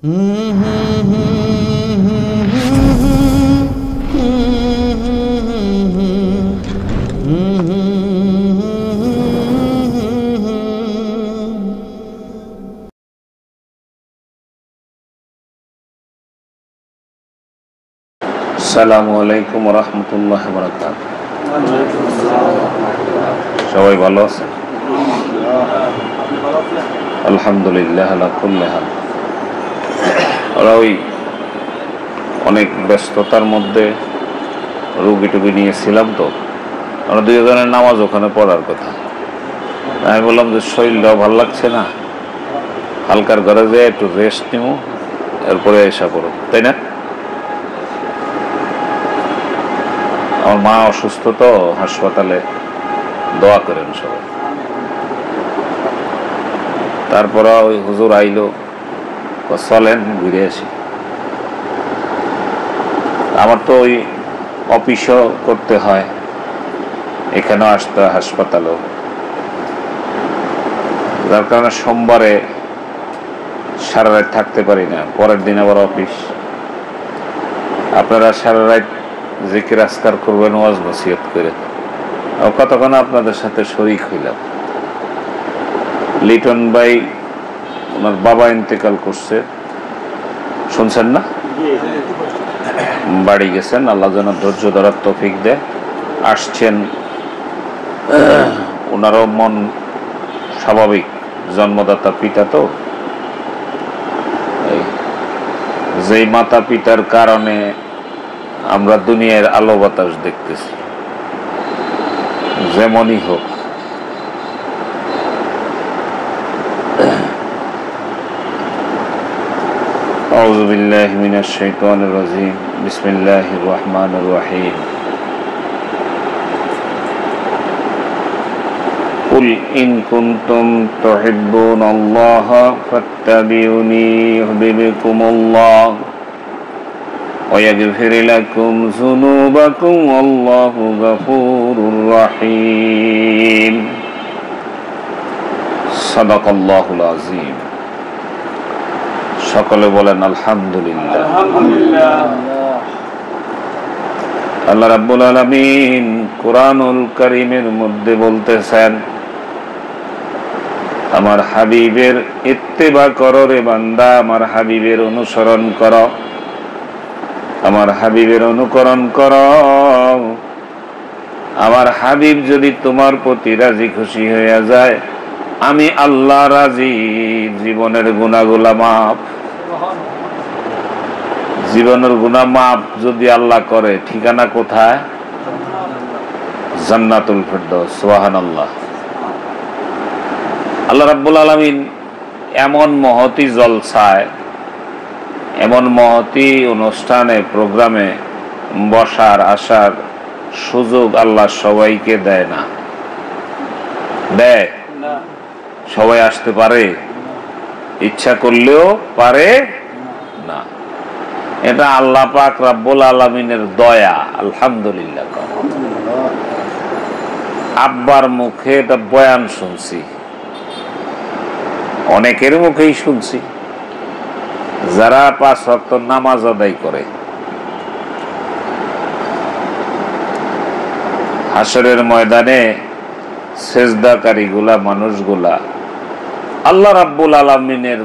আসসালামু আলাইকুম ওয়া রাহমাতুল্লাহি ওয়া বারাকাতুহু। সবাই ভালো আছেন? আলহামদুলিল্লাহ আলা কুল্লি হাল। ওই অনেক ব্যস্ততার মধ্যে রুগী টুগী নিয়েছিলাম, তো আমরা দুজনের নামাজ ওখানে পড়ার কথা। আমি বললাম যে শরীরটাও ভালো লাগছে না, হালকার ঘরে যেয়ে একটু রেস্ট নিব, এরপরে এসা করো, তাই না? আমার মা অসুস্থ, তো হাসপাতালে, দোয়া করেন সবাই। তারপর ওই হুজুর আইলো, চলেন ঘুরে আসি। আমার তো ওই অফিসও করতে হয়, এখানেও আসতে হয়, হাসপাতালেও, যার কারণে সোমবারে সারা রাত থাকতে পারি না, পরের দিন আবার অফিস। আপনারা সারা রাত জিকির আজকার করবেন, ওয়াজ নসিহত করে। কতক্ষণ আপনাদের সাথে শরীক হইলাম। লিটন ভাই, ওনার বাবা ইন্তেকাল করছে, শুনছেন না? বাড়ি গেছেন, আল্লাহ যেন ধৈর্য ধরার তৌফিক দেয়। আসছেন, ওনারও মন স্বাভাবিক, জন্মদাতা পিতা তো। যেই মাতা পিতার কারণে আমরা দুনিয়ার আলো বাতাস দেখতেছি, যেমনই হোক, আউযু বিল্লাহি মিনাশ শাইতানির রাজিম, বিসমিল্লাহির রহমানির রহিম। কুল ইন কুনতুম তুহিব্বুনাল্লাহা ফাত্তাবিউনি ইউহিব্বুকুমুল্লাহ ওয়া ইয়াগফির লাকুম যুনুবাকুম ওয়াল্লাহু গফুরুর রহিম। সাদাকাল্লাহুল আযীম। সকলে বলেন আলহামদুলিল্লাহ। আল্লাহ রাব্বুল আলামিন কুরআনুল কারীমের মধ্যে বলতেছেন, আমার হাবিবের ইত্তেবা করো রে বান্দা, আমার হাবিবের অনুসরণ করো, আমার হাবিবের অনুকরণ করো। আমার হাবিব যদি তোমার প্রতি রাজি খুশি হয়ে যায়, আমি আল্লাহ রাজি। জীবনের গুনাহগুলা মাফ, জীবনের গুনাহ মাফ যদি আল্লাহ করে, ঠিকানা কোথায়? জান্নাতুল ফিরদাউস। সুবহানাল্লাহ। আল্লাহ রাব্বুল আলামিন এমন মহতি জলসায়, এমন মহতি অনুষ্ঠানে, প্রোগ্রামে বসার আসার সুযোগ আল্লাহ সবাইকে দেয় না। দেয়? সবাই আসতে পারে? ইচ্ছা করলেও পারে না। এটা আল্লাহ পাক রাব্বুল আলামিনের দয়া। আলহামদুলিল্লাহ। আব্বার মুখে এটা বয়ান শুনছি, অনেকের মুখেই শুনছি, যারা 5 ওয়াক্ত নামাজ আদায় করে, হাসরের ময়দানে সেজদাকারীগুলা মানুষগুলা আল্লাহ রাব্বুল আলামিনের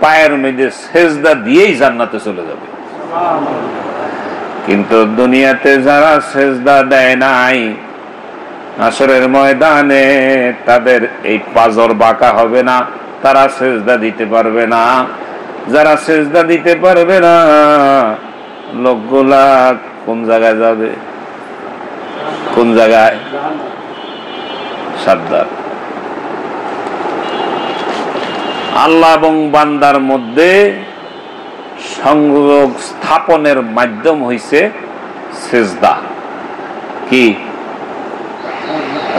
পায়ের মধ্যে সেজদা দিয়েই জান্নাতে চলে যাবে। কিন্তু দুনিয়াতে যারা সেজদা দেয় নাই, হাসরের ময়দানে তাদের এই পাজর বাঁকা হবে না, তারা সেজদা দিতে পারবে না। যারা সেজদা দিতে পারবে না, লোকগুলা কোন জায়গায় যাবে? কোন জায়গায়? সাবধান। আল্লাহ এবং বান্দার মধ্যে সংযোগ স্থাপনের মাধ্যম হইছে সিজদা। কি?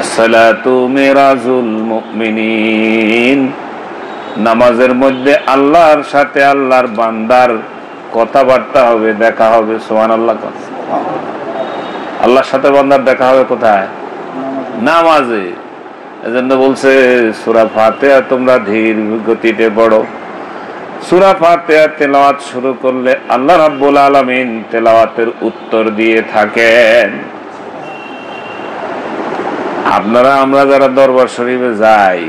আসসালাতু মিরাজুল মুমিনিন। নামাজের মধ্যে আল্লাহর সাথে আল্লাহর বান্দার কথাবার্তা হবে, দেখা হবে। সুবহানাল্লাহ। আল্লাহর সাথে বান্দার দেখা হবে কোথায়? নামাজে। এজন্য বলছে সূরা ফাতিহা তোমরা ধীর গতিতে পড়ো, সূরা ফাতিহা তেলাওয়াত শুরু করলে আল্লাহ রাব্বুল আলামিন তেলাওয়াতের উত্তর দিয়ে থাকেন। আমরা যারা দরবার শরীফে যাই,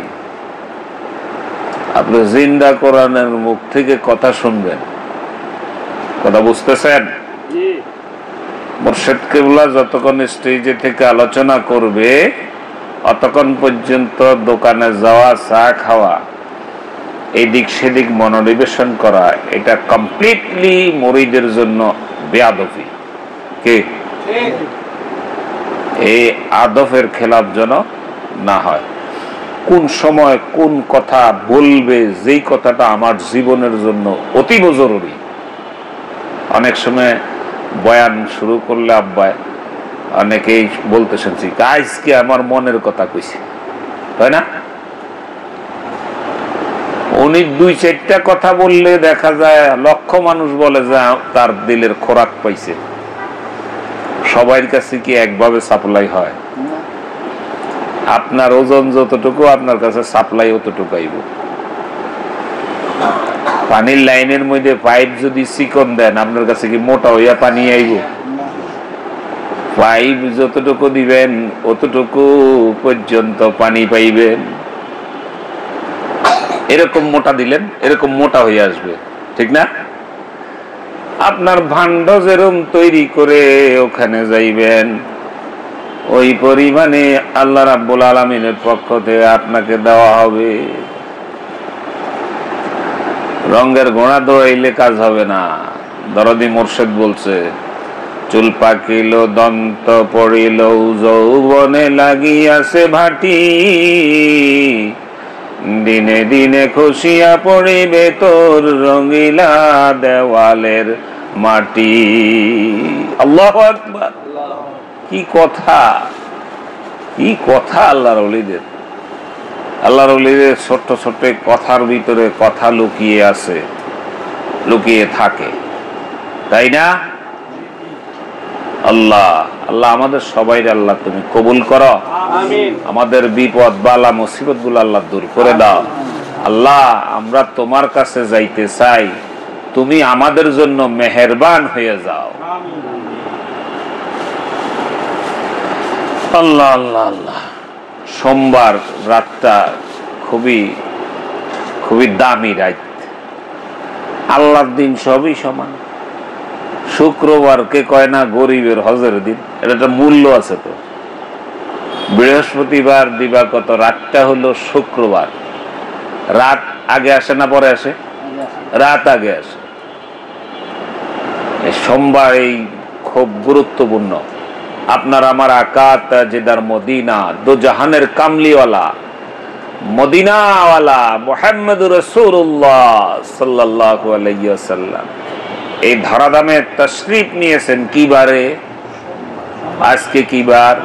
আপনি জিন্দা কোরআনের মুখ থেকে কথা শুনবেন। কথা বুঝতেছেন? মুর্শিদ কিবলা যতক্ষণ স্টেজে থেকে আলোচনা করবে অতক্ষণ পর্যন্ত দোকানে যাওয়া, চা খাওয়া, এদিক সেদিক মনোনিবেশন করা, এটা কমপ্লিটলি মুরিদের জন্য বেয়াদবি। কে এই আদবের খেলাফ যেন না হয়। কোন সময় কোন কথা বলবে, যেই কথাটা আমার জীবনের জন্য অতীব জরুরি। অনেক সময় বয়ান শুরু করলে আব্বাই অনেকেই বলতে শুনছি, আজকে আমার মনের কথা কইছে, তাই না? উনি 2-4টা কথা বললে দেখা যায় লক্ষ মানুষ বলে যে তার দিলের খোরাক পাইছে। সবার কাছে কি একভাবে সাপ্লাই হয়? আপনার ওজন যতটুকু আপনার কাছে সাপ্লাই অতটুকু আইব। পানির লাইনের মধ্যে পাইপ যদি চিকন দেন, আপনার কাছে কি মোটা হইয়া পানি আইব? পাইপ যতটুকু দিবেন অতটুকু পর্যন্ত পানি পাইবেন। এরকম মোটা দিলেন এরকম মোটা হয়ে আসবে, ঠিক না? আপনার ভাণ্ড যেরকম তৈরি করে ওখানে যাইবেন, ওই পরিমাণে আল্লাহ রাব্বুল আলামিনের পক্ষ থেকে আপনাকে দেওয়া হবে। রঙের ঘোড়া দৌড়াইলে কাজ হবে না। দরদি মুর্শিদ বলছে, চুল পাকিল দন্ত পড়িল যৌবনে লাগিয়াছে ভাটি, দিনে দিনে খসিয়া পড়িবে তোর রঙিলা দেওয়ালের মাটি। আল্লাহু আকবার! কি কথা, কি কথা আল্লাহর ওলিদের। আল্লাহর ওলিদের ছোট্ট ছোট্ট কথার ভিতরে কথা লুকিয়ে আছে, লুকিয়ে থাকে, তাই না? আল্লাহ আল্লাহ আমাদের সবাই আল্লাহ তুমি কবুল করো। আমাদের বিপদ বালা মুসিবত গুলো আল্লাহ দূর করে দাও। আল্লাহ আমরা তোমার কাছে যাইতে চাই, তুমি আমাদের জন্য মেহেরবান হয়ে যাও। আল্লাহ আল্লাহ আল্লাহ। সোমবার রাতটা খুবই খুবই দামি রাত। আল্লাহর দিন সবই সমান। শুক্রবারকে কয় না গরিবের হজের দিন, এটা একটা মূল্য আছে তো। বৃহস্পতিবার দিবাগত রাতটা হলো শুক্রবার। রাত আগে আসে না পরে আসে? রাত আগে আসে। সোমবার এই খুব গুরুত্বপূর্ণ। আপনার আমার আকা তাজেদার মদিনা, দো জাহানের কামলিওয়ালা মদিনাওয়ালা মুহাম্মদুর রাসূলুল্লাহ সাল্লাল্লাহু আলাইহি ওয়াসাল্লাম এই ধরাধামে তশরিফ নিয়েছেন কি বারে? আজকে কি বার?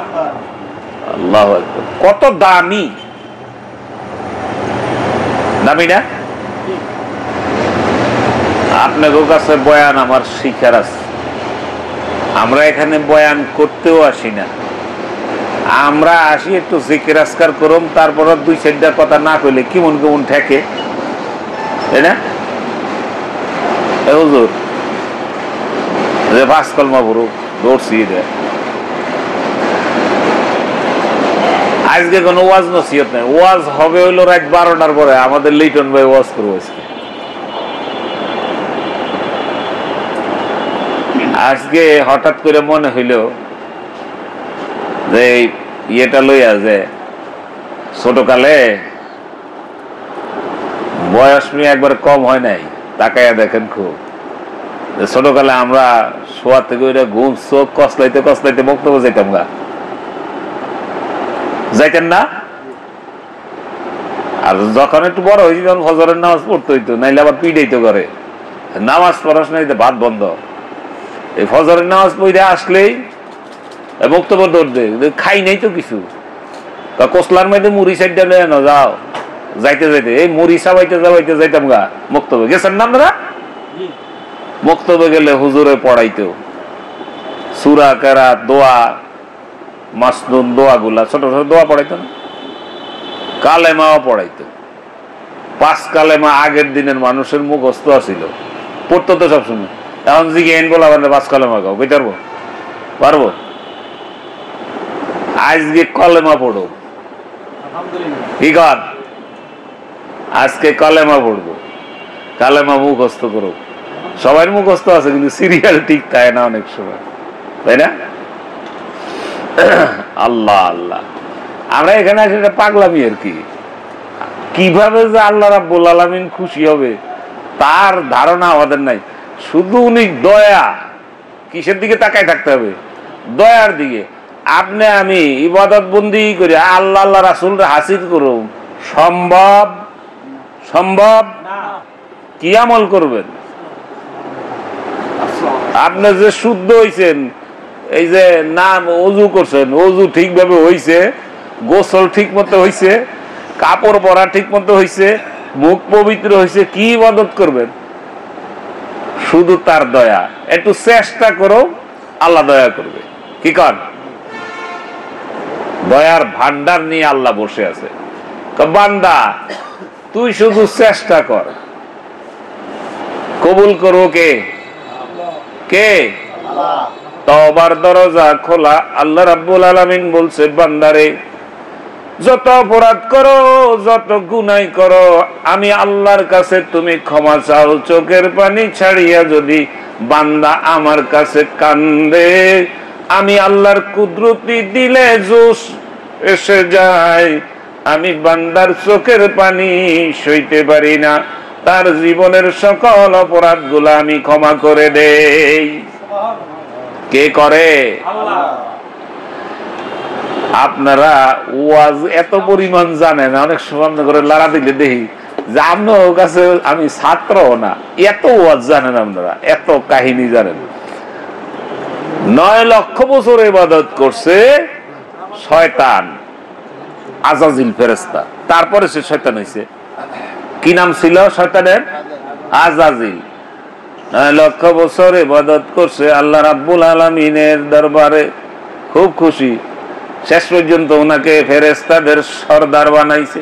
আল্লাহু আকবার। কত দামি, দামি না? আপনাদের কাছে বয়ান আমার শিখার আছে। আমরা এখানে বয়ান করতেও আসি না, আমরা আসি একটু জিকির আজকার করুম, তারপর 2-4টা কথা না কইলে কেমন কেমন ঠেকে, তাই না? হুজুর যে 5 কলমা পড়ো দৌড়ছি, আজকে কোনো ওয়াজ নসিহত নাই। ওয়াজ হবে হইলো রাত 12টার পরে। আমাদের লিটন ভাই ওয়াজ করবো আজকে। হঠাৎ করে মনে হইল যে ইয়েটা লইয়া যে ছোটকালে বয়স নিয়ে একবার কম হয় নাই, তাকাইয়া দেখেন খুব। ছোটকালে আমরা শোয়া থেকে ওইটা ঘুম চোখ কসলাইতে কসলাইতে বক্তব্য যেতাম গা, যাইতেন না? আর যখন একটু বড় হয়েছি তখন ফজরের নামাজ পড়তে হইতো, নাইলে আবার পিড়াইতো করে। নামাজ পড়াশোনা ভাত বন্ধ। এই ফজরের নামাজ পড়ে আসলেই বক্তব্য দৌড় খাই নাই তো কিছু, কসলার মধ্যে মুড়ি সাইডটা লয়ে না যাও, যাইতে যাইতে এই মুড়ি সাবাইতে যাবাইতে যাইতাম গা। বক্তব্য গেছেন না আপনারা? বক্তব্য গেলে হুজুরে পড়াইতো সূরা কেরাত, দোয়া, মাসনুন দোয়া গুলা, ছোট ছোট দোয়া পড়াইতো না, কালেমাও পড়াইতো। 5 কালেমা আগের দিনের মানুষের মুখস্থ আছিল, পড়তো তো সবসময়। এখন জিজ্ঞেন বলা 5 কালেমা গাও, কইতে পারবো? পারবো? আজকে কলেমা পড়ো, কি কর? আজকে কলেমা পড়বো, কালেমা মুখস্থ করো। সবার মুখস্থ আছে, কিন্তু সিরিয়াল ঠিক থাকে না অনেক সময়, তাই না? আল্লাহ আল্লাহ, আমরা এখানে আসলে পাগলামি আর কি। কিভাবে যে আল্লাহ রাব্বুল আলামিন খুশি হবে তার ধারণা আমাদের নাই। শুধু উনি দয়া, কিসের দিকে তাকায় থাকতে হবে? দয়ার দিকে। আপনি আমি ইবাদত বন্দি করি, আল্লাহ আল্লাহ রাসূলকে হাসিল করুন, সম্ভব? সম্ভব না। কি আমল করবেন? আপনি যে শুদ্ধ হইছেন, এই যে নাম ওযু করছেন, ওযু ঠিকভাবে হইছে, গোসল ঠিক মতো হইছে, কাপড় পরা ঠিক মতো হইছে, মুখ পবিত্র হইছে, কি ইবাদত করবেন? শুধু তার দয়া। একটু চেষ্টা করো, আল্লাহ দয়া করবে। কি কর? দয়ার ভান্ডার নিয়ে আল্লাহ বসে আছে। বান্দা তুই শুধু চেষ্টা কর, কবুল করো কে? কে? তওবার দরজা খোলা। আল্লাহ রাব্বুল আলামিন বলছে, বান্দারে যত অপরাধ করো, যত গুনাহ করো, আমি আল্লাহর কাছে তুমি ক্ষমা চাও। চোখের পানি ছাড়িয়া যদি বান্দা আমার কাছে কান্দে, আমি আল্লাহর কুদরতি দিলে জোশ এসে যায়। আমি বান্দার চোখের পানি সইতে পারি না, তার জীবনের সকল অপরাধ গুলা আমি ক্ষমা করে দেই। কে করে? আল্লাহ। আপনারা ওয়াজ এত পরিমাণ জানেন, অনেক সময় আপনার করে লড়া দিলে দেখি যে আপনার কাছে আমি ছাত্র না, এত ওয়াজ জানেন আপনারা, এত কাহিনী জানেন। 9 লক্ষ বছর ইবাদত করছে শয়তান, আজাজিল ফেরেশতা, তারপরে সে শয়তান হইছে। কি নাম ছিল শয়তানের? আজাজিল। 9 লক্ষ বছর ইবাদত করছে আল্লাহ রাব্বুল আলামিনের দরবারে, খুব খুশি। শেষ পর্যন্ত ওনাকে ফেরেশতাদের সর্দার বানাইছে।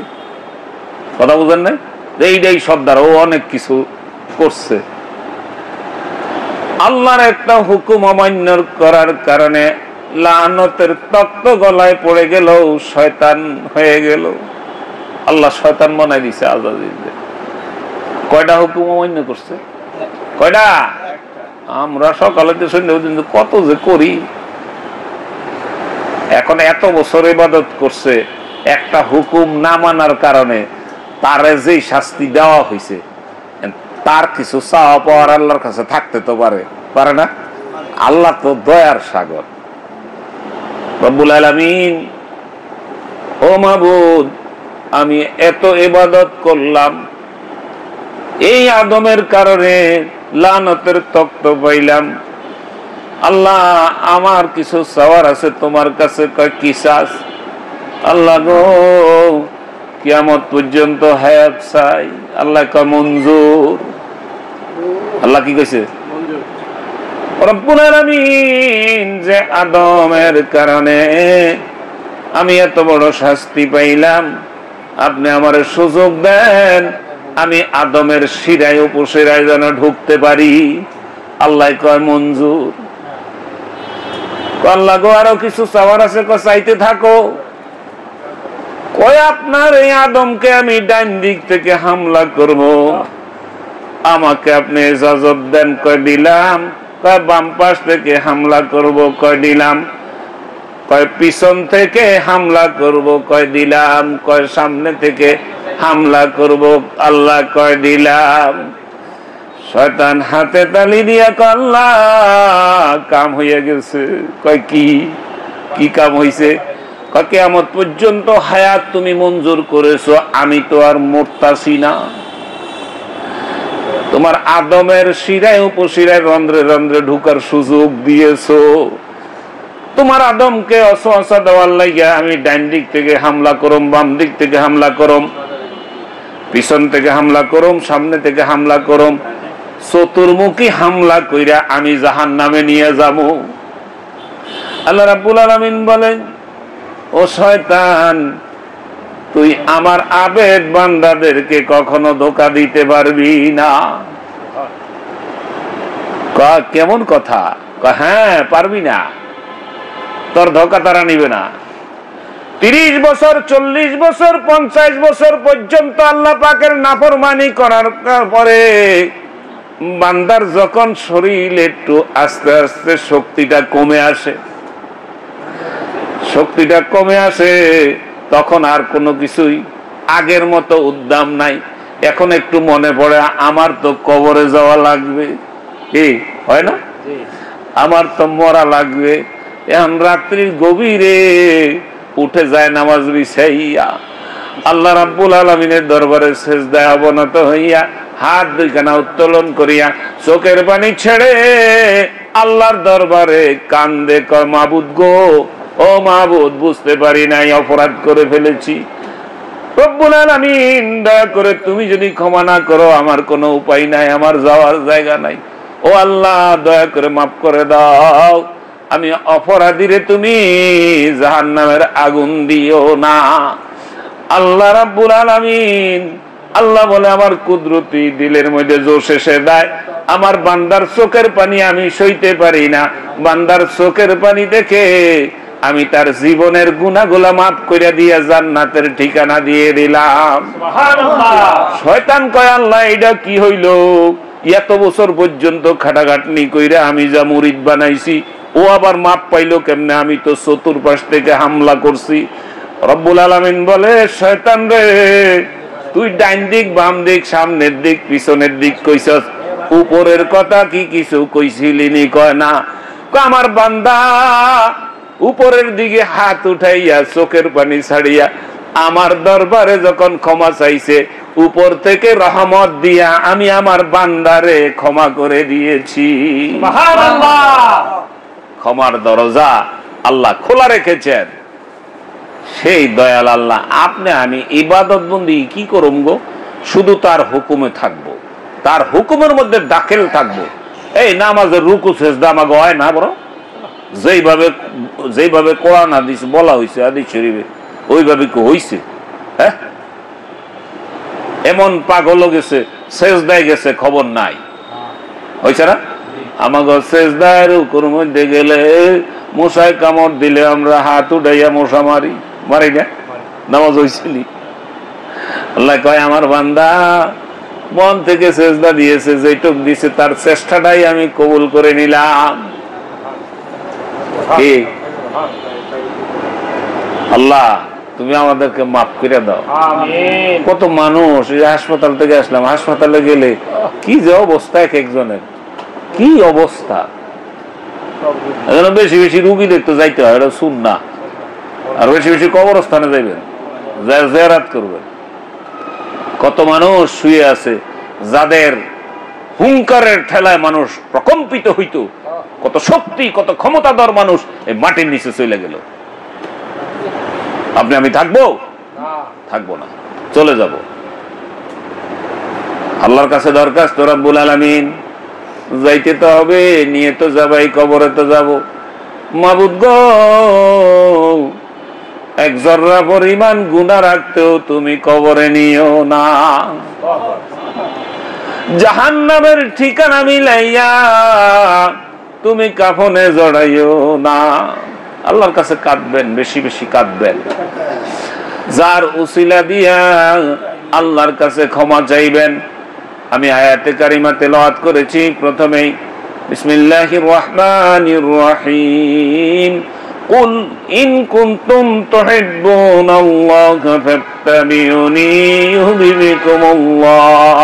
কথা বুঝেন না? এইটাই সর্দার, ও অনেক কিছু করছে। আল্লাহর একটা হুকুম অমান্য করার কারণে লানতের তক্ত গলায় পড়ে গেল, শয়তান হয়ে গেল। আল্লাহ শয়তান বানাই দিছে আজাজিলকে। কয়টা হুকুম অমান্য করছে? কয়টা? আমরা সকালে কত যে করি। এখন এত বছর ইবাদত করছে, একটা হুকুম না মানার কারণে তারে যেই শাস্তি দেওয়া হয়েছে, তার কিছু চাওয়া পাওয়ার আল্লাহর কাছে থাকতে তো পারে না? আল্লাহ তো দয়ার সাগর। রব্বুল আলামিন, ও মাবুদ, আমি এত ইবাদত করলাম, এই আদমের কারণে লানতের তক্ত পাইলাম। আল্লাহ আমার কিছু চাওয়ার আছে তোমার কাছে। কয় কি চাস? আল্লাহ গো, কিয়ামত পর্যন্ত হায়াত চাই। আল্লাহ কয় মঞ্জুর। আল্লাহ কি কইছে? রব্বুল আলামিন, যে আদমের কারণে আমি এত বড় শাস্তি পাইলাম, আপনি আমারে সুযোগ দেন, আমি আদমের শিরায় উপশিরায় যেন ঢুকতে পারি। আল্লাহ কয় মঞ্জুর। আল্লাহ গো, আরো কিছু চাওয়ার আছে। চাইতে থাকো। কয় আপনার এই আদমকে আমি ডান দিক থেকে হামলা করব, আমাকে আপনি ইজাজত দেন। কয় দিলাম। কয় বাম পাশ থেকে হামলা করব। কয় দিলাম। কয় পিছন থেকে হামলা করব। কয় দিলাম। কয় সামনে থেকে হামলা করব। আল্লাহ কয় দিলাম। শয়তান হাতে তালি দিয়া কয় আল্লাহ, কাম হইয়া গেছে। কয় কি কাম হইছে? কয় কিয়ামত পর্যন্ত হায়াত তুমি মঞ্জুর করেছো, আমি তো আর মরতাছি না। তোমার আদমের শিরায় উপশিরায় রন্ধ্রে রন্ধ্রে ঢুকার সুযোগ দিয়েছো। তোমার আদমকে অসহসা দেওয়ার লাগিয়া আমি ডান দিক থেকে হামলা করম, বাম দিক থেকে হামলা করম, পিছন থেকে হামলা করম, সামনে থেকে হামলা করম, চতুর্মুখী হামলা কইরা আমি জাহান্নামে নিয়ে যাব। আল্লাহ রাব্বুল আলামিন বলেন, ও শয়তান, তুই আমার আবেদ বান্দাদেরকে কখনো ধোঁকা দিতে পারবি না। কেমন কথা? হ্যাঁ, পারবি না, তোর ধোঁকা তারা নিবে না। 30 বছর, 40 বছর, 50 বছর পর্যন্ত আল্লাহ পাকের নাফরমানি করার পরে বান্দার যখন শরীরে একটু আস্তে আস্তে শক্তিটা কমে আসে, শক্তিটা কমে আসে, তখন আর কোনো কিছুই আগের মতো উদ্দাম নাই। এখন একটু মনে পড়ে আমার তো কবরে যাওয়া লাগবে, কি হয় না, আমার তো মরা লাগবে। এখন রাত্রির গভীরে উঠে যায় নামাজ বিছাইয়া আল্লাহ রাব্বুল আলামিনের দরবারে সিজদায় অবনত হইয়া হাত দুইখানা উত্তোলন করিয়া চোখের পানি ছেড়ে আল্লাহর দরবারে কান্দে, কয় মাবুদ গো, ও মাবুদ, বুঝতে পারি নাই, অপরাধ করে ফেলেছি। রব্বুল আলামিন দয়া করে তুমি যদি ক্ষমা না করো আমার কোনো উপায় নাই, আমার যাওয়ার জায়গা নাই। ও আল্লাহ, দয়া করে মাফ করে দাও, আমি অপরাধীরে তুমি জাহান্নামের আগুন দিও না। আল্লাহ রাব্বুল আলামিন, আল্লাহ বলে আমার কুদরতি দিলের মধ্যে জোশ এসে দেয়, আমার বান্দার চোখের পানি আমি সইতে পারি না, বান্দার চোখের পানি দেখে আমি তার জীবনের গুনাহগুলো মাফ করে দিয়ে জান্নাতের ঠিকানা দিয়ে দিলাম। সুবহানাল্লাহ। শয়তান কয়, আল্লাহ এটা কি হইল? এত বছর পর্যন্ত খাটাখাটনি কইরা আমি যা মুরিদ বানাইছি, ও আবার মাপ পাইলো কেমনে? আমি তো চতুর্পাশ থেকে হামলা করছি। রব্বুল আলামিন বলে, শয়তান রে, তুই ডাইন দিক, বাম দিক, সামনের দিক, পিছনের দিক কইছস, উপরের কথা কি কিছু কইছিলি নি? কয় না। আমার বান্দা উপরের দিকে হাত উঠাইয়া চোখের পানি ছাড়িয়া আমার দরবারে যখন ক্ষমা চাইছে, উপর থেকে রহমত দিয়া আমি আমার বান্দারে ক্ষমা করে দিয়েছি। সুবহানাল্লাহ। ক্ষমার দরজা আল্লাহ খোলা রেখেছেন। সেই দয়াল আল্লাহ, আপনি আমি ইবাদত বন্দি কি করব গো? শুধু তার হুকুমে থাকবো, তার হুকুমের মধ্যে দাখিল থাকবো। এই নামাজের রুকু সেজদা আমাকে হয় না, বড় যেইভাবে কোরআন হাদিস বলা হয়েছে হাদিস শরীফে, ওইভাবে কি হইছে? হ্যাঁ, এমন পাগল গেছে, সেজদায় গেছে, খবর নাই, হয়েছে না? আমাকে সেজদার রুকুর মধ্যে গেলে মশায় কামড় দিলে আমরা হাত উঠাইয়া মশা মারি, মারি না? নামাজ হয়েছিলি? আল্লাহ কয়, আমার বান্দা মন থেকে সেজদা দিয়েছে, যেটুক দিয়েছে তার চেষ্টাটাই আমি কবুল করে নিলাম। আল্লাহ, তুমি আমাদেরকে মাফ করে দাও। কত মানুষ, হাসপাতাল থেকে আসলাম, হাসপাতালে গেলে কি যে অবস্থা, এক একজনের কি অবস্থা। বেশি বেশি রুগী দেখতে যাইতে হয়, এটা সুন্নাহ। আর বেশি বেশি কবরস্থানে যাইবেন, জিয়ারত করবেন। কত মানুষ শুয়ে আছে, যাদের হুঙ্কারের ঠেলায় মানুষ প্রকম্পিত হইতো, কত শক্তি, কত ক্ষমতাধর মানুষ এই মাটির নিচে চলে গেল। আপনি আমি থাকবো? থাকবো না, চলে যাব। আল্লাহর কাছে দরখাস্ত, রব্বুল আলামিন, যাইতে তো হবে, নিয়ে তো যাবাই, কবরে তো যাব। মাবুদ গো, এক জর্রা পরিমাণ গুনাহ রাখতেও তুমি কবরে নিও না। জাহান্নামের ঠিকানা মিলাইয়া তুমি কাফনে জড়াইও না। আল্লাহর কাছে কাঁদবেন, বেশি বেশি কাঁদবেন। যার উসিলা দিয়া আল্লাহর কাছে ক্ষমা চাইবেন। আমি আয়াতে কারিমা তেলাওয়াত করেছি প্রথমেই, বিসমিল্লাহির রহমানির রহিম, কুল ইন কুনতুম তুহিব্বুনাল্লাহা ফাত্তাবিউনি ইউহিব্বুকুমুল্লাহ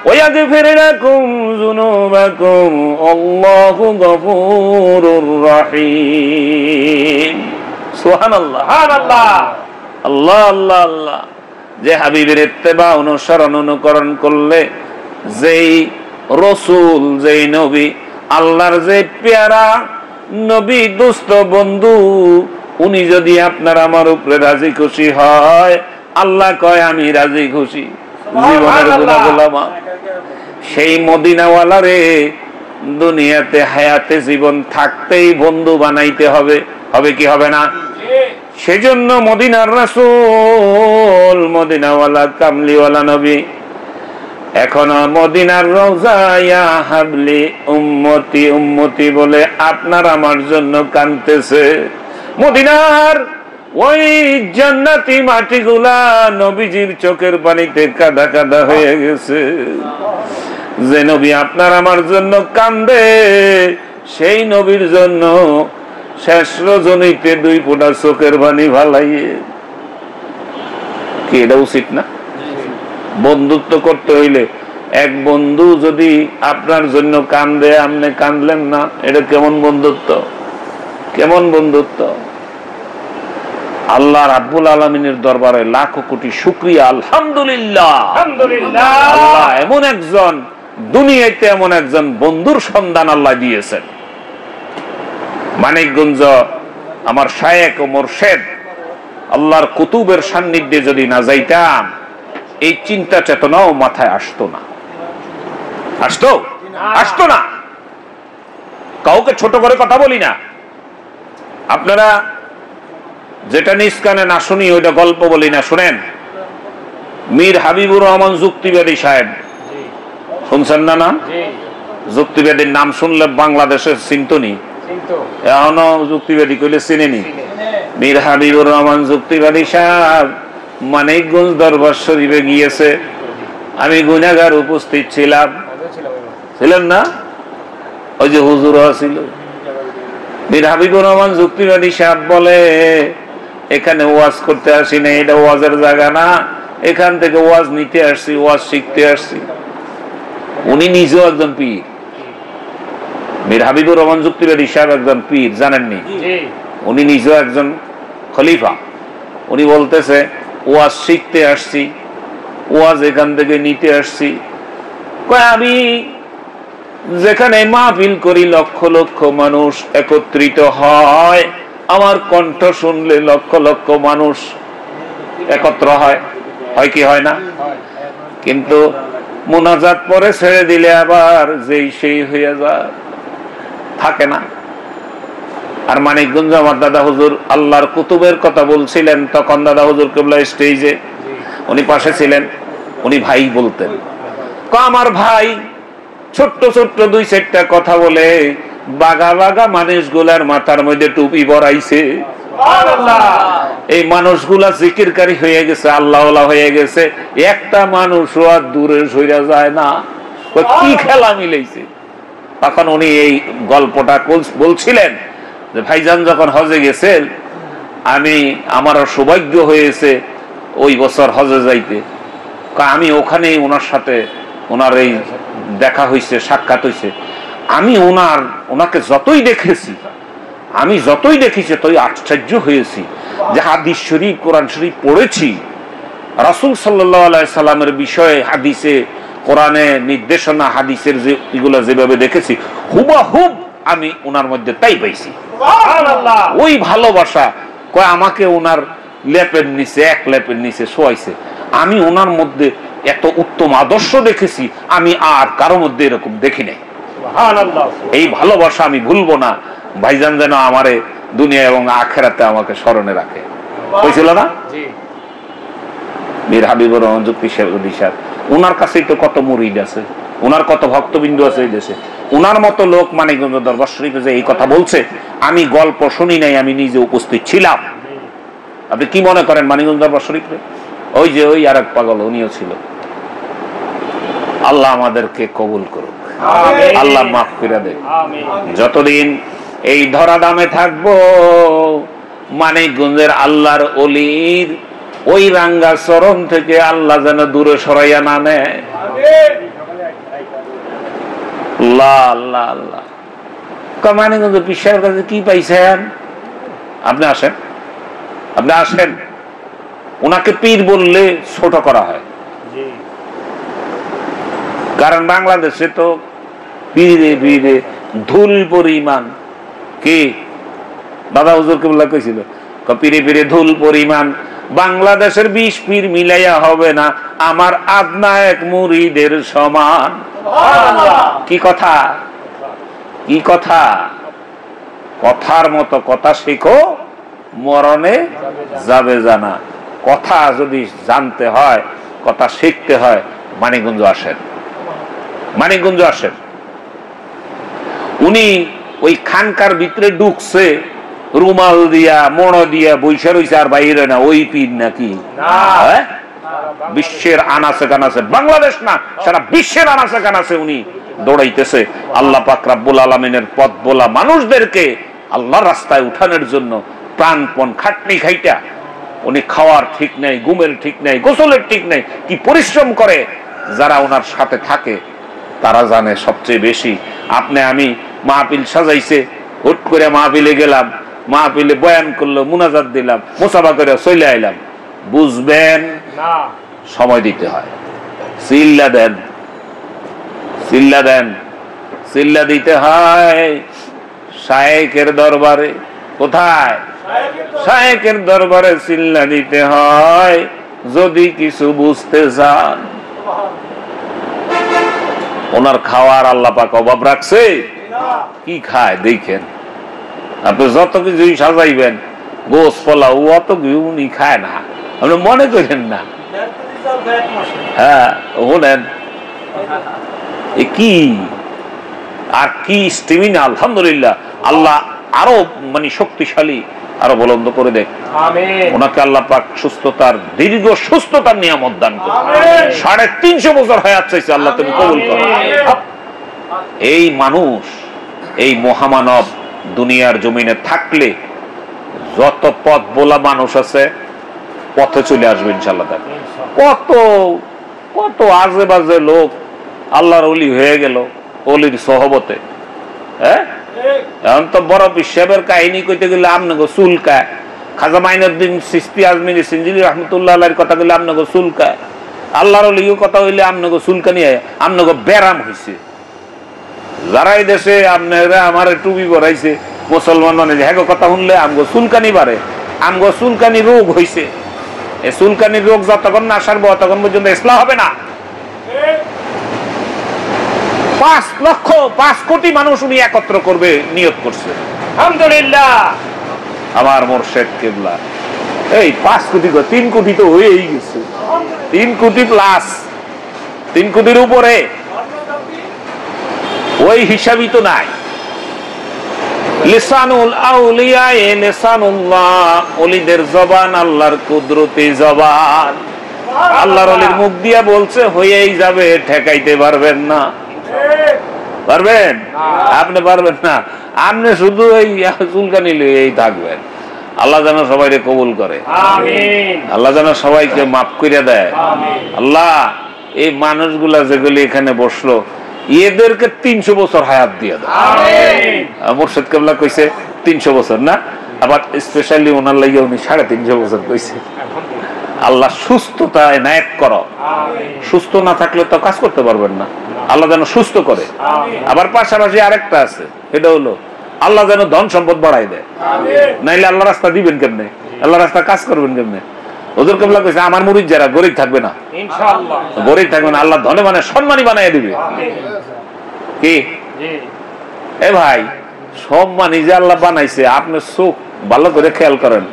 ওয়া ইয়াগফির লাকুম যুনুবাকুম আল্লাহু গফুরুর রহিম। সুবহানাল্লাহ, সুবহানাল্লাহ, আল্লাহ আল্লাহ আল্লাহ। যে হাবিবের ইত্তেবা, অনুসরণ, অনুকরণ করলে, যেই রসুল, যেই নবী, আল্লাহর যে পেয়ারা নবী, দোস্ত, বন্ধু, উনি যদি আপনার আমার উপরে রাজি খুশি হয়, আল্লাহ কয় আমি রাজি খুশি, জীবনের গুনাহগুলো মাফ। সেই মদিনাওয়ালারে দুনিয়াতে হায়াতে জীবন থাকতেই বন্ধু বানাইতে হবে। হবে কি হবে না? সেজন্য মদিনার রাসূল, মদিনাওয়ালা কামলিওয়ালা নবী এখন মদিনার রওজায়া হাবলি উম্মতি উম্মতি বলে আপনার আমার জন্য কাঁদতেছে। মদিনার ওই জান্নাতি মাটিগুলা নবীজির চোখের পানিতে কাদা কাদা হয়ে গেছে। যে নবী আপনার আমার জন্য কান্দে, সেই নবীর জন্য শেষ রজনীতে 2 ফোঁটা চোখের পানি ভালাইয়ে কি এটা উচিত না? বন্ধুত্ব করতে হইলে এক বন্ধু যদি আপনার জন্য কান্দে, আপনি কান্দলেন না, এটা কেমন বন্ধুত্ব? কেমন বন্ধুত্ব? আল্লাহ রাব্বুল আলামিনের দরবারে লাখো কোটি শুকরিয়া, আলহামদুলিল্লাহ। আল্লাহ এমন একজন, দুনিয়াতে এমন একজন বন্ধুর সন্ধান আল্লাহ দিয়েছেন। মানিকগঞ্জ আমার শায়েখ ও মুর্শিদ আল্লাহর কুতুবের সান্নিধ্যে যদি না যাইতাম, এই চিন্তা চেতনাও মাথায় আসতো না। আসতো না। কাউকে ছোট করে কথা বলি না। আপনারা যেটা নিজ কানে না শুনি ওইটা গল্প বলি না, শুনেন। মীর হাবিবুর রহমান যুক্তিবাদী সাহেব, শুনছেন না নাম? যুক্তিবাদীর নাম শুনলে বাংলাদেশের চিন্তনি, এখনো যুক্তিবাদী কইলে চিনেনি। মীর হাবিবুর রহমান যুক্তিবাদী সাহেব মানিকগঞ্জ দরবার শরীফে গিয়েছে। আমি গুনাহগার উপস্থিত ছিলাম, ছিলেন না? ওই যে হুজুর ছিল। মীর হাবিবুর রহমান যুক্তিবাদী সাহেব বলে, এখানে ওয়াজ করতে আসি না, এটা ওয়াজের জায়গা না, এখান থেকে ওয়াজ নিতে আসছি, ওয়াজ শিখতে আসছি। উনি নিজেও একজন পীর। মীর হাবিবুর রহমান যুক্তিবাদী সাহেব একজন পীর, জানেননি? উনি নিজেও একজন খলিফা। উনি বলতেছে ওয়াজ শিখতে আসছি, ওয়াজ এখান থেকে নিতে আসছি। আমি যেখানে মাহফিল করি লক্ষ লক্ষ মানুষ একত্রিত হয়, আমার কণ্ঠ শুনলে লক্ষ লক্ষ মানুষ একত্র হয়, হয় কি হয় না? কিন্তু মুনাজাত পরে ছেড়ে দিলে আবার যেই সেই হয়ে যায়, থাকে না। আর মানিকগঞ্জ আমার দাদা হুজুর আল্লাহর কুতুবের কথা বলছিলেন, তখন দাদা হুজুর কেবলা স্টেজে, উনি পাশে ছিলেন। উনি ভাই বলতেন, আমার ভাই ছোট্ট ছোট্ট 2-4টা কথা বলে বাগা বাগা মানুষগুলার মাথার মধ্যে টুপি বড়াইছে। এই মানুষগুলা জিকিরকারী হয়ে গেছে, আল্লাহওয়ালা হয়ে গেছে। একটা মানুষও আর দূরে সইরা যায় না। কি খেলা মিলেছে। তখন উনি এই গল্পটা বলছিলেন যে ভাইজান যখন হজে গেছেন, আমারও সৌভাগ্য হয়েছে ওই বছর হজে যাইতে। আমি ওখানে ওনার সাথে ওনার এই দেখা হয়েছে, সাক্ষাৎ হয়েছে। আমি ওনাকে যতই দেখেছি, ততই আশ্চর্য হয়েছি যে হাদিস শরীফ, কোরআন শরীফ পড়েছি, রাসূল সাল্লাল্লাহু আলাইহি সাল্লামের বিষয়ে হাদিসে, কোরআনে নির্দেশনা, হাদিসের যে এগুলো যেভাবে দেখেছি, হুবহুব আমি ওনার মধ্যে তাই পাইছি। ওই ভালোবাসা আমাকে ওনার লেপের নিচে, এক লেপের নিচে শোয়াইছে। আমি ওনার মধ্যে এত উত্তম আদর্শ দেখেছি, আমি আর কারো মধ্যে এরকম দেখি নাই। এই ভালোবাসা আমি ভুলবো না। ভাইজান যেন আমারে দুনিয়া এবং আখেরাতে আমাকে স্মরণে রাখে, হয়েছিল না? মীর হাবিবুর রহমান যুক্তিবাদী সাহেব, ওনার কাছেই তো কত মুরিদ আছে, ওনার কত ভক্তবিন্দু আছে এই দেশে। ওনার মতো লোক মানিকগঞ্জ দরবার শরীফে যে এই কথা বলছে, আমি গল্প শুনি নাই, আমি নিজে উপস্থিত ছিলাম। আপনি কি মনে করেন মানিকগঞ্জ দরবার শরীফে ওই আরেক পাগল উনিও ছিল? আল্লাহ আমাদেরকে কবুল করুক, আল্লাহ মাফ করে দেন। যতদিন এই ধরা দামে থাকবো, মানিকগঞ্জের আল্লাহর ওলির ওই রাঙ্গা চরণ থেকে আল্লাহ যেন দূরে সরাইয়া না নেয়। আল্লাহ আল্লাহ আল্লাহ। মানিকগঞ্জ পীর সাহেবের কাছে কি পাইছেন? আপনি আসেন। ওনাকে পীর বললে ছোট করা হয়, কারণ বাংলাদেশে তো পীরে পীরে ধুল পরিমাণ। কি দাদা হুজুর কেবলা কইছিল, পীরে পীরে ধুল পরিমাণ। বাংলাদেশের 20 পীর মিলাইয়া হবে না আমার আদনা এক মুরিদের সমান। কি কথা, কি কথা! কথার মতো কথা শেখো, মরণে যাবে জানা। কথা যদি জানতে হয়, কথা শিখতে হয়, মানিকগঞ্জ আসেন, মানিকগঞ্জ আসেন। উনি ওই খানকার ভিতরে ঢুকছে, রুমাল দিয়া মড় দিয়া বৈশা রইছে, আর বাইরে না। ওই পীর নাকি? বিশ্বের আনাচে কানাচে, বাংলাদেশ না সারা বিশ্বের আনাচে কানাচে উনি দৌড়াইতেছে আল্লাহ পাক রব্বুল আলামিনের পথ বলা মানুষদেরকে আল্লাহর রাস্তায় উঠানোর জন্য প্রাণপণ খাটনি খাইটা। উনি খাওয়ার ঠিক নেই, ঘুমের ঠিক নেই, গোসলের ঠিক নেই, কি পরিশ্রম করে। যারা ওনার সাথে থাকে তারা জানে সবচেয়ে বেশি। আপনি আমি মাহফিল সাজাইছে, হুট করে মাহফিলে গেলাম, মাহফিলে বয়ান করলো, মুনাজাত দিলাম, মুসাফা করে চলে আইলাম, বুঝবেন না। সময় দিতে হয়। সিল্লা দেন, সিল্লা দেন, সিল্লা দিতে হয় শায়েখের দরবারে। কোথায়? শায়েখের দরবারে সিল্লা দিতে হয় যদি কিছু বুঝতে চান। ওনার খাওয়ার আল্লাহ পাক অভাব রাখছে? কি খায় দেখেন। আপনি যত কিছুই সাজাইবেন, গোস পোলাও, অত কিছু উনি খায় না, আপনি মনে করেন না। হ্যাঁ বলেন কি আর কি স্টেমিনা। আলহামদুলিল্লাহ, আল্লাহ আরো মানে শক্তিশালী, আরো বলন্দ করে দেখ। ওনাকে আল্লাহ পাক সুস্থতার, দীর্ঘ সুস্থতার নিয়ামত দান করে। 350 বছর হায়াত চাইছে আল্লাহ, তুমি কবুল করো। এই মানুষ, এই মহামানব দুনিয়ার জমিনে থাকলে যত পথ বলা মানুষ আছে পথে চলে আসবে ইনশাআল্লাহ। কত কত আজে বাজে লোক আল্লাহর ওলি হয়ে গেল ওলির সহবতে। হ্যাঁ, এখন তো বড় পিসাবের কাহিনী কইতে গেলে আমনগো চুলকায়। খাজা মাইনুদ্দিন চিশতি আজমিরি সিনজিলি রহমতুল্লাহ আলাইহির কথা কইলে আমনগো চুলকায়। আল্লাহর ওলির কথা হইলে আমনগো চুলকানি, আমনগো ব্যারাম হইছে। যারা এই দেশে আপনারা আমার টুপি পরাইছে মুসলমান মানে, হ্যাঁ কথা শুনলে আমগো চুলকানি বাড়ে, আমগো চুলকানি রোগ হইছে। এই চুলকানির রোগ যতক্ষণ না সারবো ততক্ষণ পর্যন্ত ইসলাম হবে না। 5 কোটি মানুষ উনি একত্র করবে নিয়ত করছে। আলহামদুলিল্লাহ, আমার মুর্শিদ কিবলা এই 5 কোটি, 3 কোটি তো হয়েই গেছে, 3 কোটি প্লাস, 3 কোটির উপরে। ওই হিসাবই তো নাই। লিসানুল আউলিয়া লিসানুল্লাহ, ওলিদের জবান আল্লাহর কুদরতি জবান। আল্লাহর ওলির মুখ দিয়া বলছে হয়েই যাবে, ঠেকাইতে পারবেন না। পারবেন? আপনি পারবেন না। আপনি শুধু এই চুলকানি লইয়েই থাকবেন। আল্লাহ যেন সবাইকে কবুল করে, আল্লাহ যেন সবাইকে মাফ করে দেয়। আল্লাহ এই মানুষগুলা যেগুলি এখানে বসলো এদেরকে 300 বছর হায়াত দিয়ে দেয়। মুর্শিদ কিবলা কইছে 300 বছর না, আবার স্পেশালি ওনার লাগিয়ে উনি 350 বছর কইছে। আল্লাহ সুস্থতা এনায়েত করো। সুস্থ না থাকলে তো কাজ করতে পারবেন না। আল্লাহ যেন সুস্থ করে। আবার পাশাপাশি আরেকটা আছে, এটা হলো আল্লাহ যেন ধন সম্পদ বাড়াই দেয়। নাইলে আল্লাহ রাস্তা দিবেন কেমনে, আল্লাহ রাস্তা কাজ করবেন কেমনে। হুজুর কিবলা কইছে আমার মুরিদ যারা গরিব থাকবে না, ইনশাআল্লাহ গরিব থাকবে না, আল্লাহ ধনে মানে সম্মানী বানায় দিবে। কি এ ভাই, সম্মানী যে আল্লাহ বানাইছে, আপনি চোখ ভালো করে খেয়াল করেন,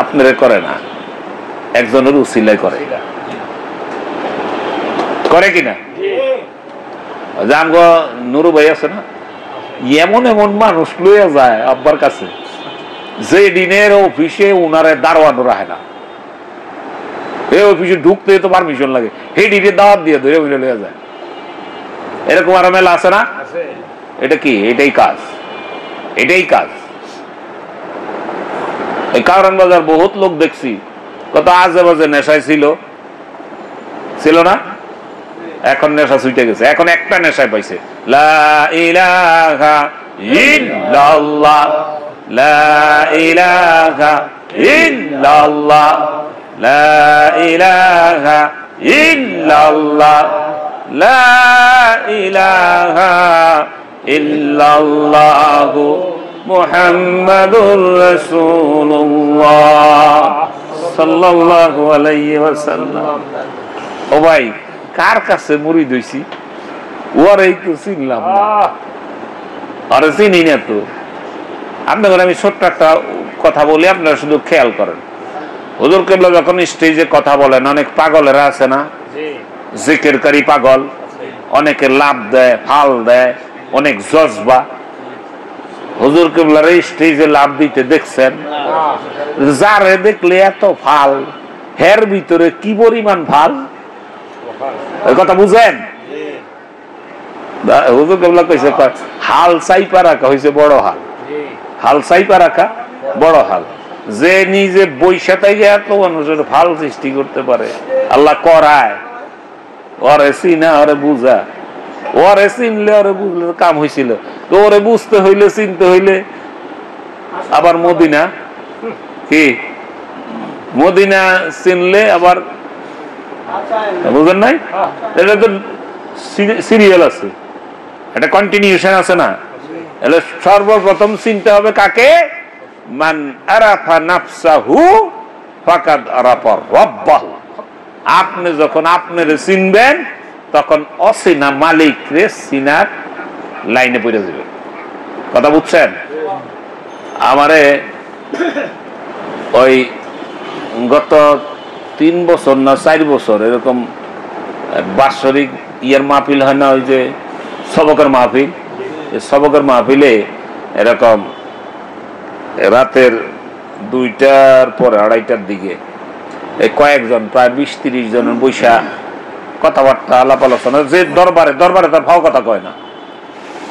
আপনারে করে না, একজনের উসিলাই করে, করে কিনা? আমগো নুরু ভাই আছে না, এমন এমন মানুষ লইয়া যায় আব্বার কাছে, যে দিনের অফিসে উনারে দারোয়ানও রাখে না। এই অফিসে ঢুকতে তো পারমিশন লাগে, সেই দিনে দাওয়াত দিয়ে ধরে মিলে লইয়া যায়। এরকম আরো মেলা আছে না? এটা কি? এটাই কাজ, এটাই কাজ। এই কারণ বাজার বহুত লোক দেখছি কত আজে বাজে নেশায় ছিল না, এখন নেশা ছুটে গেছে, এখন একটা নেশায় পাইছে, লা ইলাহা ইল্লাল্লাহ, লা ইলাহা ইল্লাল্লাহ, লা ইলাহা ইল্লাল্লাহ, লা ইলাহা ইল্লাল্লাহ মুহাম্মাদুর রাসূলুল্লাহ সাল্লাল্লাহু আলাইহি ওয়াসাল্লাম। ও ভাই, কার কাছে মুরিদ হইছি ওরে তো চিনলাম না, আরে চিনি না তো। আপনাদের আমি ছোট্ট একটা কথা বলি, আপনারা শুধু খেয়াল করেন। হুজুর কেবলা যখন স্টেজে কথা বলেন, অনেক পাগলেরা আছে না, জিকিরকারী পাগল, অনেকে লাভ দেয়, ফাল দেয়, অনেক জজবা। হুজুর কেবলার স্টেজে লাভ দিতে দেখছেন? যারে দেখলে এত ফাল, হের ভিতরে কি পরিমাণ ফাল, এই কথা বুঝেন? হুজুর কেবলা কইছে হাল চাইপা রাখা হয়েছে বড় হাল, হাল চাইপা রাখা বড় হাল। যে নিজে বৈশা থেকে এত মানুষের ফাল সৃষ্টি করতে পারে, আল্লাহ করায়। ওরে চিনা, ওরে বুঝা, ওরে চিনলে ওরে বুঝলে কাম হয়েছিল। তো ওরে বুঝতে হইলে, চিনতে হইলে আবার মদিনা, কি মদিনা চিনলে আবার, বুঝেন নাই? এটা তো সিরিয়াল আছে, এটা কন্টিনিউশন আছে না? এলে সর্বপ্রথম চিনতে হবে কাকে? মান আরাফা নাফসাহু ফাকাদ আরাফা রাব্বাহু। আপনি যখন আপনারে চিনবেন, তখন অচিনা মালিক রে চিনার লাইনে পড়ে যাবে। কথা বুঝছেন? আমারে ওই গত 3 বছর না 4 বছর এরকম বাৎসরিক ইয়ার মাহফিল হয় না, ওই যে সবকের মাহফিল, সবকের মাহফিলে এরকম রাতের 2টার পরে 2:30টার দিকে এই কয়েকজন প্রায় 20-30 জনের বৈশা কথাবার্তা আলাপ আলোচনা, যে দরবারে দরবারে তার ভাও কথা কয় না,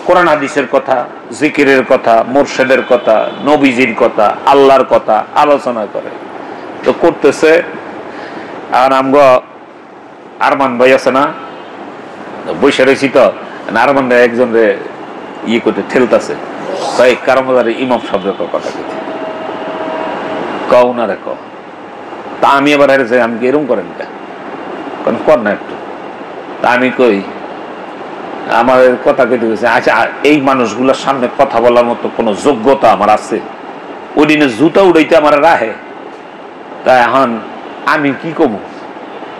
কোরআন হাদিসের কথা, জিকিরের কথা, মুর্শিদের কথা, নবীজির কথা, আল্লাহর কথা আলোচনা করে। তো করতেছে, আর আমগো আরমান ভাই আছে না, বৈশা রয়েছি, তো আরমান ভাই একজন রে ইয়ে করতে ঠেলতেছে, কয়েক কারমদারি ইমাম সাহেবের কথা কইতে কও না রে কও। তা আমি এবার হেরেছে, আমি কি এরকম করেন কে, কারণ কর না একটু। তা আমি কই আমার কথা কেটে গেছে, আচ্ছা এই মানুষগুলোর সামনে কথা বলার মতো কোনো যোগ্যতা আমার আছে? ওই দিনে জুতা উড়াইতে আমার রাহে, তা এখন আমি কি কমু?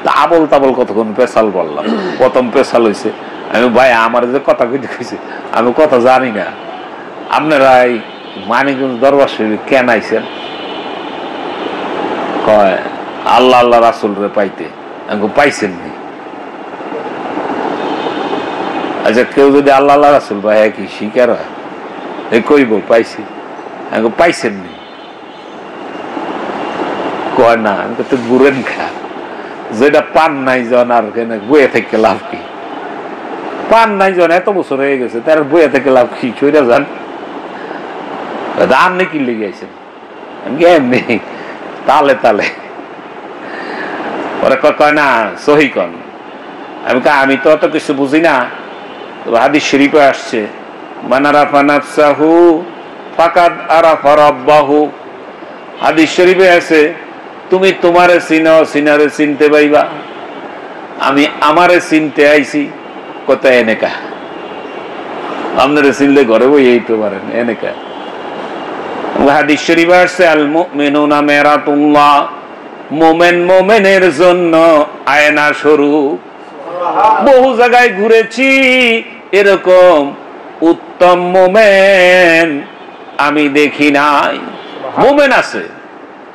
তা আবল তাবল কতক্ষণ পেশাল বললাম। প্রথম পেশাল হয়েছে, আমি ভাই আমার যে কথা কইতে কইছে আমি কথা জানি না, আপনারা এই মানিকগঞ্জ দরবার শরীফ কেন আইছেন? কয় আল্লাহ আল্লাহ রাসূল রে পাইতে। আমি পাইছেন নি? আচ্ছা কেউ যদি আল্লাহ আল্লাহ রাসূল ভাই কি শিকার হয়, কইব পাইছি। আমি পাইছেন নি? কয় না। আমি তো ঘুরেন খা, যেটা পান নাই জন আর কেন বইয়ে থেকে লাভ কি? পান নাই জন এত বছর হয়ে গেছে, তার বইয়ে থেকে লাভ কি? চইরা যান আপনি কি লেগে আছেন? আমি এমনি তালে তালে ওরা কয় না সহি কন। আমি তো অত কিছু বুঝি না। হাদিস শরীফে আসছে, মান আরাফা নাফসাহু ফাকাদ আরাফা রাব্বাহু। হাদিস শরীফে আছে, তুমি তোমারে চিনো, চিনারে চিনতে পাইবা। আমি আমারে চিনতে আইছি, কোথায় এনেকা আপনারে চিনলে ঘরে বই এইতে পারেন এনেকা। হাদিস শরীফে আসছে, আল মুমিনুনা মিরাতুল্লাহ, মুমিন মুমিনের জন্য আয়না স্বরূপ। বহু জায়গায় ঘুরেছি, এরকম উত্তম মুমিন আমি দেখি নাই। মুমিন আছে,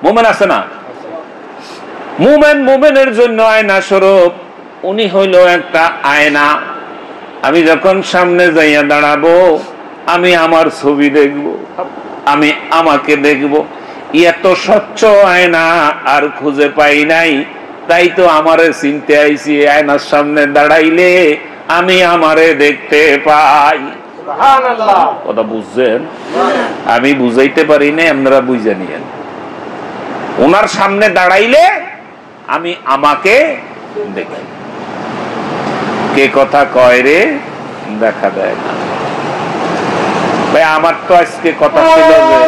মুমিন আছে না? মুমিন মুমিনের জন্য আয়না স্বরূপ। উনি হইল একটা আয়না। আমি যখন সামনে যাইয়া দাঁড়াবো, আমি আমার ছবি দেখব, আমি আমাকে দেখব। এত স্বচ্ছ আয়না আর খুঁজে পাই নাই, তাই তো আমারে চিনতে আইছি। আয়নার সামনে দাঁড়াইলে আমি আমারে দেখতে পাই। কথা বুঝছেন? আমি বুঝাইতে পারি না, আপনারা বুঝে নিয়েন। ওনার সামনে দাঁড়াইলে আমি আমাকে দেখি। কে কথা কয় রে দেখা দেয় না। ভাই আমার তো আজকে কথা ছিল যে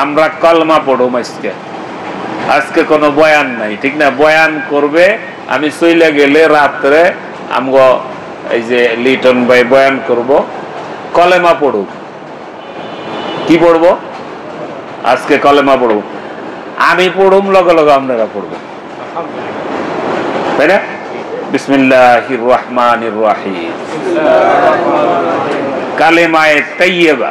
আমরা কলমা পড়ব। আজকে কোনো বয়ান নাই, ঠিক না? বয়ান করবে, আমি চইলে গেলে রাত্রে আমগো এই যে লিটন ভাই বয়ান করব, কলেমা পড়ুক। কি পড়বো আজকে? কলেমা পড়ব। আমি পড়ুম, লগে লগে আপনারা পড়বেন, তাই না? বিসমিল্লাহির রহমানির রহিম। কালেমায়ে তাইয়্যিবা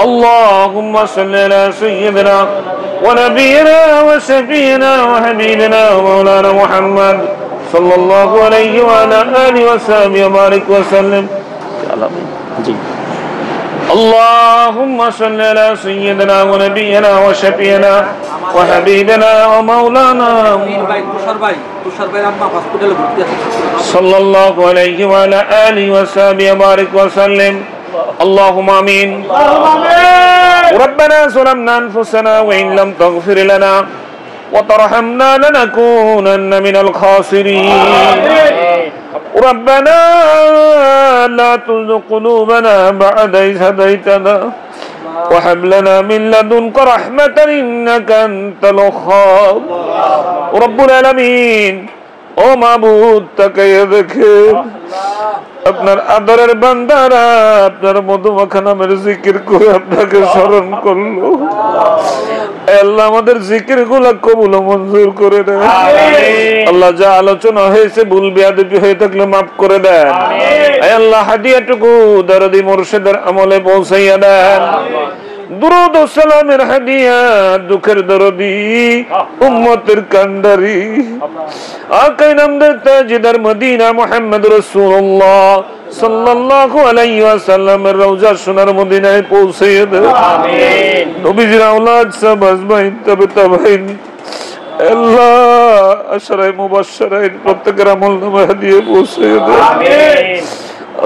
اللهم صل على سيدنا ونبينا وشفينا وحبيبنا ومولانا محمد صلى الله عليه وعلى آله وصحبه وبارك وسلم. اللهم صل على سيدنا ونبينا وشفينا وحبيبنا ومولانا صلى الله عليه وعلى آله وصحبه وبارك وسلم. اللهم آمين. ربنا ظلمنا أنفسنا وإن لم تغفر لنا وترحمنا لنكونن من الخاسرين. ربنا لا تزغ قلوبنا بعد إذ هديتنا وهب لنا من لدنك رحمة إنك أنت الوهاب. رب العالمين ও মাবুদ তাকাইয়া দেখেন আপনার আদরের বান্দারা আপনার মধুমাখা নামের জিকির করে আপনাকে স্মরণ করলো। আল্লাহ আমাদের জিকির গুলা কবুল ও মঞ্জুর করে দেন। আল্লাহ যা আলোচনা হয়েছে ভুল বেয়াদবি হয়ে থাকলে মাফ করে দেন। আল্লাহ হাদিয়াটুকু দরদি মুর্শিদের আমলে পৌঁছাইয়া দেন। দুরূদ ও সালামের হাদিয়া দুঃখের দরদি উম্মতের কান্ডারি আকাই নামদার তাজদার মদিনা মুহাম্মদ রাসূলুল্লাহ সাল্লাল্লাহু আলাইহি ওয়াসাল্লামের রওজা সোনার মদিনায় পৌঁছিয়ে দেন। আমিন। নবীজির আওলাদ সাহাবাজ বাইন তবে তাবাইন আল্লাহ আশরায়ে মুবাশশারাইন প্রত্যেকের আমলনামা হাদিয়া পৌঁছিয়ে দেন। আমিন।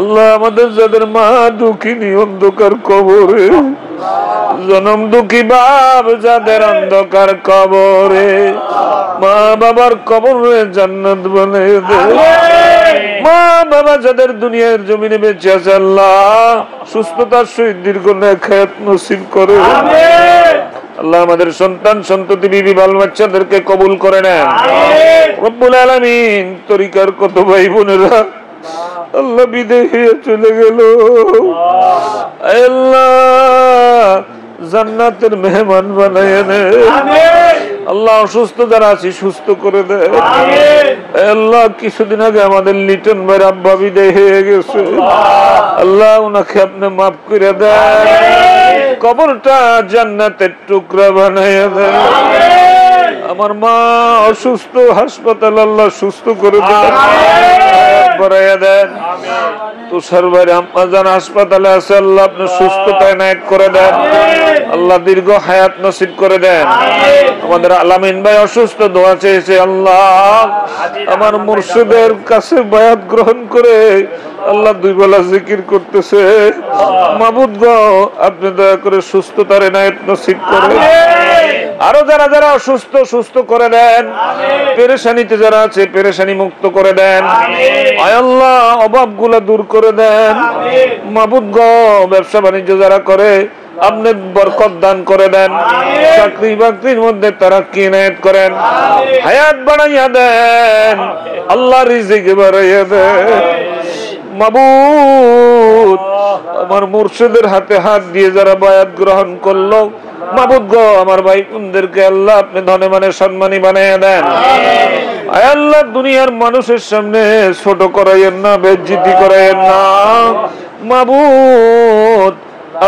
আল্লাহ আমাদের যাদের মা দুঃখিনী অন্ধকার কবরে, জনম দুঃখী বাপ যাদের অন্ধকার কবরে, মা বাবার কবরে জান্নাত বানিয়ে দে। মা বাবা যাদের দুনিয়ার জমিনে বেঁচে আছে আল্লাহ সুস্থতার সহিত দীর্ঘ নেক হায়াত নসিব করে। আল্লাহ আমাদের সন্তান সন্ততি বিবি বাল বাচ্চাদেরকে কবুল করে নেন। রব্বুল আলামিন তরিকার কত ভাই বোনেরা আল্লাহ বিদেয় হয়ে চলে গেল। আল্লাহ জান্নাতের মেহমান বানায় নে। আল্লাহ অসুস্থ যারা আছে সুস্থ করে দেয়। আল্লাহ কিছুদিন আগে আমাদের লিটন ভাইয়ের আব্বা বিদেয় হয়ে গেছে। আল্লাহ উনাকে আপনি মাফ করে দেন, কবরটা জান্নাতের টুকরা বানায় দেন। আমার মা অসুস্থ, হাসপাতাল আল্লাহ সুস্থ করে দেন, বাড়াইয়া দেন। তুষার ভাই আম্মাজান হাসপাতালে আছে আল্লাহ আপনি সুস্থতায় নায়েক করে দেন। আল্লাহ দীর্ঘ হায়াত নসিব করে দেন। আমাদের আলামিন ভাই অসুস্থ, দোয়া চেয়েছে আল্লাহ আমার মুর্শিদের কাছে বায়াত গ্রহণ করে আল্লাহ দুই বেলা জিকির করতেছে। মাবুদ গো আপনি দয়া করে সুস্থতার এনায়েত নসিব করেন। আরো যারা যারা অসুস্থ সুস্থ করে দেন। পেরেশানিতে যারা আছে পেরেশানি মুক্ত করে দেন। আয় আল্লাহ অভাব গুলা দূর করে দেন। মাবুদ গো ব্যবসা বাণিজ্য যারা করে আপনি বরকত দান করে দেন। চাকরি বাকরির মধ্যে তারাক্কি ইনায়েত করেন। হায়াত বাড়াইয়া দেন। আল্লাহ রিজিক বাড়াইয়া দেন। মাবুদ আমার মুর্শিদের হাতে হাত দিয়ে যারা বায়াত গ্রহণ করলো মাবুদ গো আমার ভাই বোনদেরকে আল্লাহ আপনি ধনে মানে সম্মানী বানাইয়া দেন। আয় আল্লাহ দুনিয়ার মানুষের সামনে ছোট করাইয়েন না, বেইজ্জতি করাইয়েন না। মাবুদ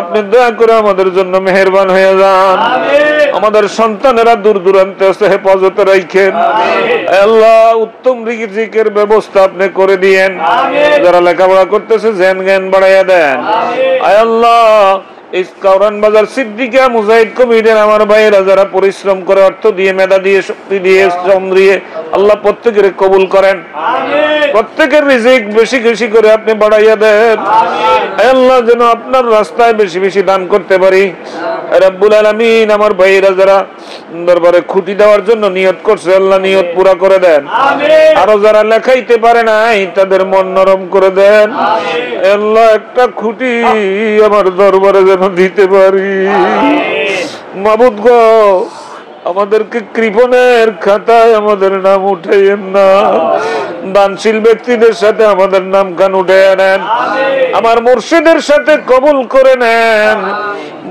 আপনি দয়া করে আমাদের জন্য মেহেরবান হয়ে যান। আমাদের সন্তানেরা দূর দূরান্তে আছে হেফাজতে রাখেন। আল্লাহ উত্তম রিজিকের ব্যবস্থা আপনি করে দিয়েন। যারা লেখাপড়া করতেছে জ্ঞান জ্ঞান বাড়াইয়া দেন। আয় আল্লাহ ইসকাউরান বাজার সিদ্দিকা মুজাহিদ কমিটির আমার ভাইয়েরা যারা পরিশ্রম করে অর্থ দিয়ে মেধা দিয়ে শক্তি দিয়ে শ্রম দিয়ে আল্লাহ প্রত্যেকের কবুল করেন। প্রত্যেকের রিজিক বেশি বেশি করে আপনি বাড়াইয়া দেন। আল্লাহ যেন আপনার রাস্তায় বেশি বেশি দান করতে পারি। রব্বুল আলামিন আমার ভাইয়েরা যারা দরবারে খুঁটি দেওয়ার জন্য নিয়ত করছে আল্লাহ নিয়ত পুরা করে দেন। আরো যারা লেখাইতে পারে নাই তাদের মন নরম করে দেন। আল্লাহ একটা খুঁটি আমার দরবারে যেন দিতে পারি। মাবুদ গো আমাদেরকে কৃপণের খাতায় আমাদের নাম উঠাইয়েন না। দানশীল ব্যক্তিদের সাথে আমাদের নাম গান উঠে নেন, আমার মুর্শিদের সাথে কবুল করে নেন,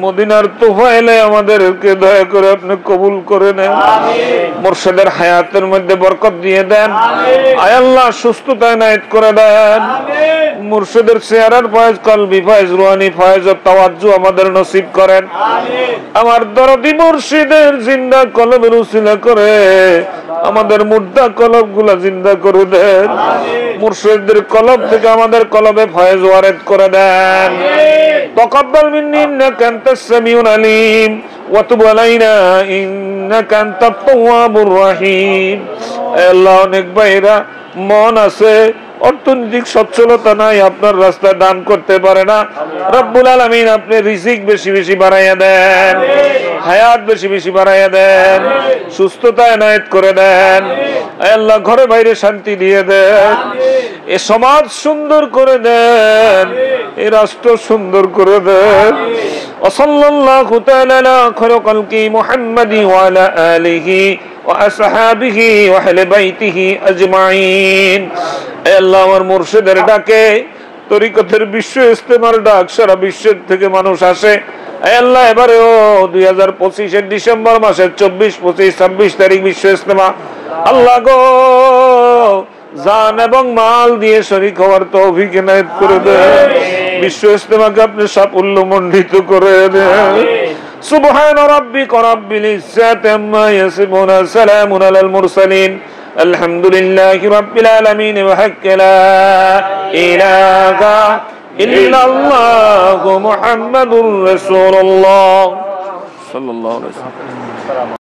মদিনার তোফাইলে আমাদেরকে দয়া করে আপনি কবুল করে নেন, মুর্শিদের হায়াতের মধ্যে বরকত দিয়ে দেন, আয় আল্লাহ সুস্থতা এনায়েত করে দেন, মুর্শিদের চেহারার ফয়েজ, কলবি ফয়েজ, রুহানি ফয়েজ ও তাওয়াজ্জু আমাদের নসিব করেন। আমার দরদি মুর্শিদের জিন্দা কলবের উসিলা করে আমাদের মুর্দা কলবগুলা জিন্দা করে দেন, মুর্শিদের কলব থেকে আমাদের কলবে ফয়েজ ওয়ারেদ করে দেন। তাকাব্বাল মিন্নি ইন্নাকা আনতাস সামিউল আলিম ওয়া তুব আলাইনা ইন্নাকা আনতাত তাওয়াবুর রহিম। আল্লাহ, অনেক ভাইরা মন আছে, অর্থনৈতিক সচ্ছলতা নাই, আপনার রাস্তায় দান করতে পারে না, রব্বুল আলামিন আপনি রিজিক বেশি বেশি বাড়াইয়া দেন, হায়াত বেশি বেশি বাড়াইয়া দেন, সুস্থতা এনায়েত করে দেন, আল্লাহ ঘরে বাইরে শান্তি দিয়ে দেন, এ সমাজ সুন্দর করে দেন, এই রাষ্ট্র সুন্দর করে দেন। ওয়াসাল্লাল্লাহু তাআলা আলা খায়রি খালকি মুহাম্মাদি ওয়া আলা আলিহি ওয়া আসহাবিহি ওয়া আহলি বাইতিহি আজমাইন। হে আল্লাহ, আমার মুর্শিদের ডাকে তরিকতের বিশ্ব ইজতেমার ডাক সারা বিশ্বের থেকে মানুষ আসে। হে আল্লাহ, এবারেও 2025 ডিসেম্বর মাসের 24, 25, 26 তারিখ বিশ্ব ইজতেমা, আল্লাহ গো জান এবং মাল দিয়ে শরীক হওয়ার তৌফিক এনায়েত করে দেন, বিশ্ব ইজতেমাকে আপনি সাফল্যমণ্ডিত করে দেন। সুবহান রাব্বিকা রাব্বিল ইজ্জাতি আম্মা ইয়াসিফুন, সালামুন আলাল মুরসালিন, আলহামদুলিল্লাহি রাব্বিল আলামিন। ওয়া হাক্কা লা ইলাহা ইল্লাল্লাহু মুহাম্মাদুর রাসূলুল্লাহ সাল্লাল্লাহু আলাইহি ওয়াসাল্লাম।